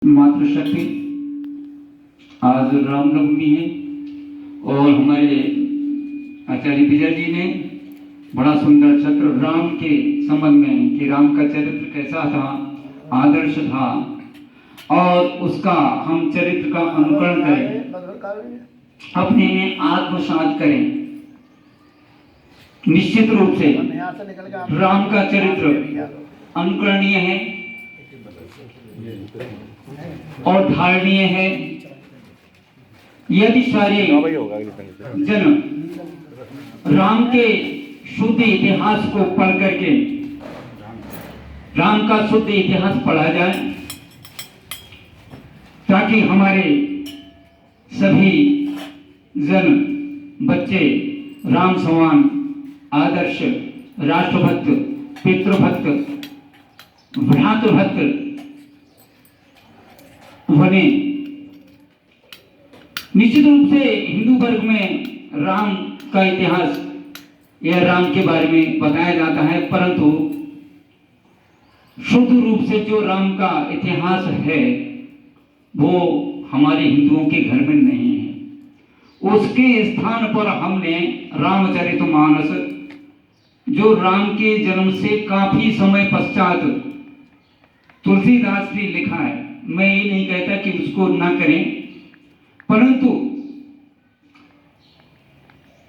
मातृशक्ति। आज रामनवमी है और हमारे आचार्य विजय जी ने बड़ा सुंदर चित्र राम के संबंध में कि राम का चरित्र कैसा था, आदर्श था और उसका हम चरित्र का अनुकरण करें, अपने में आत्मसात करें। निश्चित रूप से राम का चरित्र अनुकरणीय है और धारणीय है। यदि सारे जन राम के शुद्ध इतिहास को पढ़ करके राम का शुद्ध इतिहास पढ़ा जाए ताकि हमारे सभी जन बच्चे राम समान आदर्श, राष्ट्रभक्त, पितृभक्त, भ्रातृभक्त बने। निश्चित रूप से हिंदू वर्ग में राम का इतिहास या राम के बारे में बताया जाता है, परंतु शुद्ध रूप से जो राम का इतिहास है वो हमारे हिंदुओं के घर में नहीं है। उसके स्थान पर हमने रामचरितमानस, जो राम के जन्म से काफी समय पश्चात तुलसीदास ने लिखा है, मैं ये नहीं कहता कि उसको ना करें, परंतु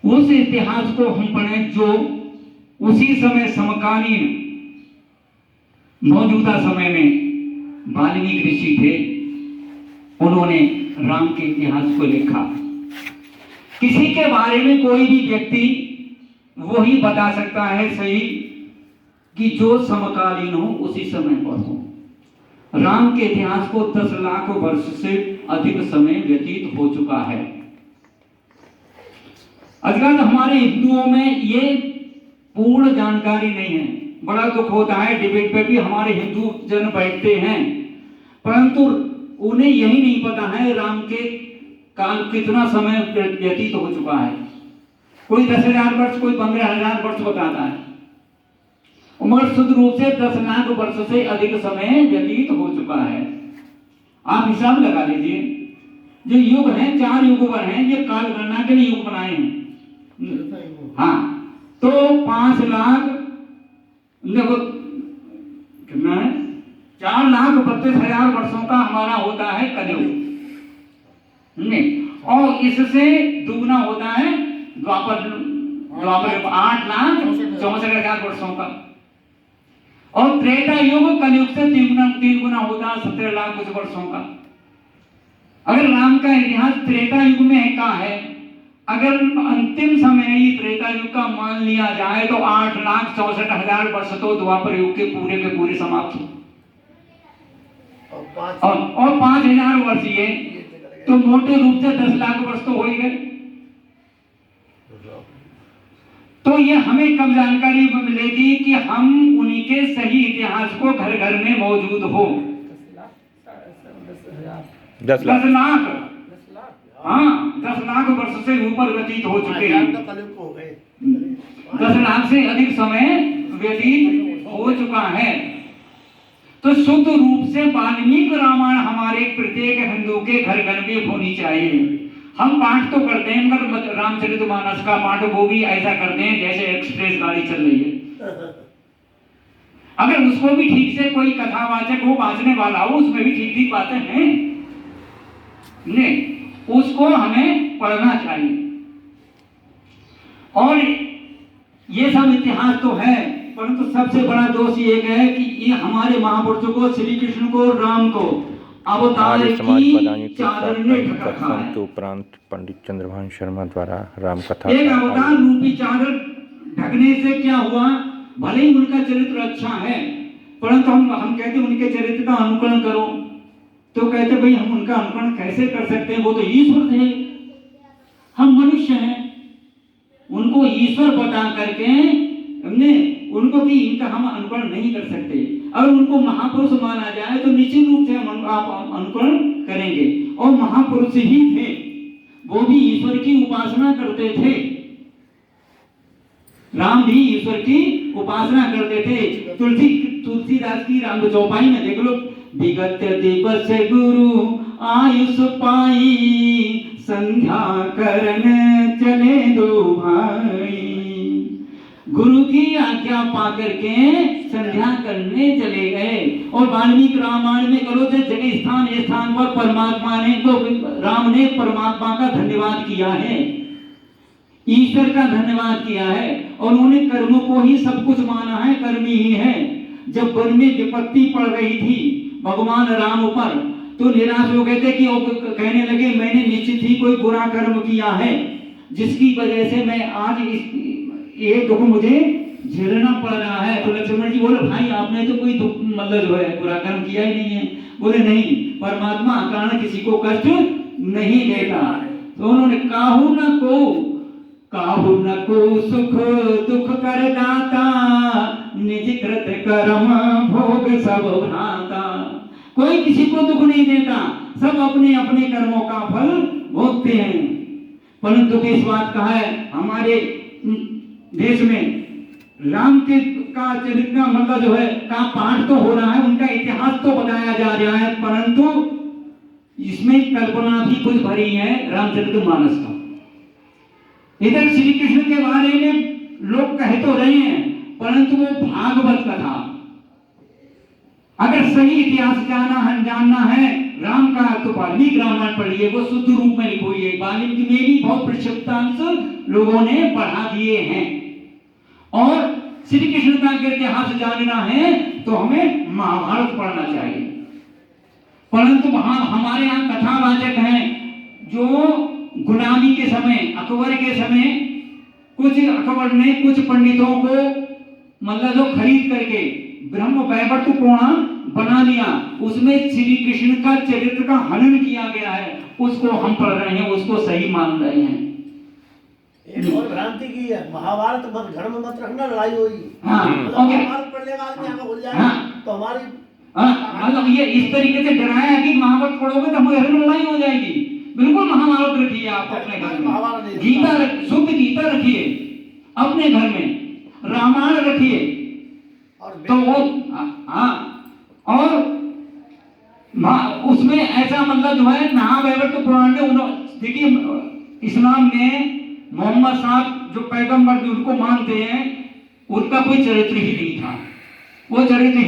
उस इतिहास को हम पढ़ें जो उसी समय समकालीन मौजूदा समय में वाल्मीकि ऋषि थे, उन्होंने राम के इतिहास को लिखा। किसी के बारे में कोई भी व्यक्ति वही बता सकता है सही कि जो समकालीन हो, उसी समय पर हो। राम के इतिहास को 10 लाख वर्ष से अधिक समय व्यतीत हो चुका है। अगर हमारे हिंदुओं में ये पूर्ण जानकारी नहीं है, बड़ा दुख होता है। डिबेट पे भी हमारे हिंदू जन बैठते हैं, परंतु उन्हें यही नहीं पता है राम के काल कितना समय व्यतीत हो चुका है। कोई 10,000 वर्ष, कोई 15,000 वर्ष बताता है, मगर शुद्ध रूप से 10 लाख वर्ष से अधिक समय व्यतीत हो चुका है। आप हिसाब लगा लीजिए, जो युग हैं 4 युग पर हैं, ये काल गणना के लिए युग बनाए हैं। हाँ, तो 5 लाख कितना है, 4,32,000 वर्षों का हमारा होता है कलयुग, और इससे दुगना होता है द्वापर 8,64,000 वर्षों का, और त्रेता युग कलयुग से 3 गुना होता है 17 लाख कुछ वर्षों का। अगर राम का इतिहास त्रेता युग में का है, अगर अंतिम समय ही त्रेता युग का मान लिया जाए तो 8,64,000 वर्ष तो द्वापर युग के पूरे समाप्त हो, और 5,000 वर्ष ये, तो मोटे रूप से 10 लाख वर्ष तो हो ही गए। तो ये हमें कब जानकारी मिलेगी कि हम उन्हीं के सही इतिहास को घर घर में मौजूद हो। 10 लाख, हाँ 10 लाख वर्ष से ऊपर व्यतीत हो चुके हैं, 10 लाख से अधिक समय व्यतीत हो चुका है। तो शुद्ध रूप से वाल्मीकि रामायण हमारे प्रत्येक हिंदू के घर घर में होनी चाहिए। हम पाठ तो करते हैं, मगर रामचरितमानस का पाठ वो भी ऐसा करते हैं जैसे एक्सप्रेस गाड़ी चल रही है। अगर उसको भी ठीक से कोई कथावाचक हो, वाचने वाला हो, उसमें भी ठीक ठीक बातें हैं, नहीं उसको हमें पढ़ना चाहिए। और ये सब इतिहास तो है, परंतु सबसे बड़ा दोष ये है कि ये हमारे महापुरुषों को, श्री कृष्ण को, राम को अवतार की चादर ने ढक रखा है। उपरांत पंडित चंद्रभान शर्मा द्वारा राम कथा एक अवतार रूपी चादर ढकने से क्या हुआ, भले ही उनका चरित्र अच्छा है, परंतु हम कहते उनके चरित्र का अनुकरण करो, तो कहते भाई हम उनका अनुकरण कैसे कर सकते हैं, वो तो ईश्वर थे, हम मनुष्य हैं। उनको ईश्वर बता करके हमने उनको कि इनका हम अनुकरण नहीं कर सकते। अगर उनको महापुरुष माना जाए तो निश्चित रूप से हम आप अनुकरण करेंगे, और महापुरुष ही थे, वो भी ईश्वर की उपासना करते थे। राम भी ईश्वर की उपासना करते थे। तुलसीदास की राम चौपाई में देख लो, विगत दिवस गुरु आयुष पाई, संध्या करन चले दो भाई। गुरु की आज्ञा पाकर के संध्या करने चले गए। और वाल्मीकि रामायण में करो तो जगह स्थान स्थान पर परमात्मा ने तो राम ने परमात्मा का धन्यवाद किया है, ईश्वर का धन्यवाद किया है, और उन्होंने कर्मों को ही सब कुछ माना है, कर्म ही है। जब वन में विपत्ति पड़ रही थी भगवान राम पर, तो निराश हो गए थे कि कहने लगे मैंने निश्चित ही कोई बुरा कर्म किया है, जिसकी वजह से मैं आज ये दुख मुझे झेलना पड़ रहा है। तो लक्ष्मण जी बोले भाई आपने तो कोई दुख मतलब जो है बुरा कर्म किया ही नहीं है। बोले नहीं, परमात्मा कारण किसी को कष्ट नहीं देता। तो उन्होंने काहू न को सुख दुख कर दाता, निज कृत कर्म भोग सब भ्राता। कोई किसी को दुख नहीं देता, सब अपने अपने कर्मों का फल भोगते हैं। परंतु इस बात का है हमारे देश में राम के का चरित्र का मतलब जो है का पाठ तो हो रहा है, उनका इतिहास तो बताया जा रहा है, परंतु इसमें कल्पना भी कुछ भरी है रामचरितमानस का। इधर श्री कृष्ण के बारे में लोग कह तो रहे हैं, परंतु वो भागवत कथा, अगर सही इतिहास जानना है राम का तो वाल्मीकि रामायण पढ़िए, वो शुद्ध रूप में लिखी हुई है। वाल्मीकि में भी बहुत प्रक्षिप्तांश लोगों ने पढ़ा दिए हैं। और श्री कृष्ण का अगर इतिहास जानना है तो हमें महाभारत पढ़ना चाहिए। परंतु वहां हमारे यहाँ कथावाचक हैं जो गुलामी के समय, अकबर के समय अकबर ने कुछ पंडितों को मतलब जो खरीद करके ब्रह्म वैवर्त पुराण बना लिया, उसमें श्री कृष्ण का चरित्र का हनन किया गया है, उसको हम पढ़ रहे हैं, उसको सही मान रहे हैं। एक और भ्रांति की है, महाभारत मत घर में मत रखना, लड़ाई होगी। हाँ, महाभारत पढ़ने का आदमी आंखें खुल जाएगा। हाँ, तो हमारी मतलब ये इस तरीके से डराया है कि महाभारत पढ़ोगे तो हमारे घर में लड़ाई हो जाएगी। बिल्कुल महाभारत रखिए आप अपने घर में, गीता शुद्ध गीता रखिए अपने घर में, रामायण रखिए। तो वो और उसमें ऐसा मतलब जो है महाभारत पुराण में देखिए, इस्लाम में मोहम्मद साहब जो पैगंबर उनको मानते हैं, उनका कोई चरित्र ही नहीं था, वो चरित्र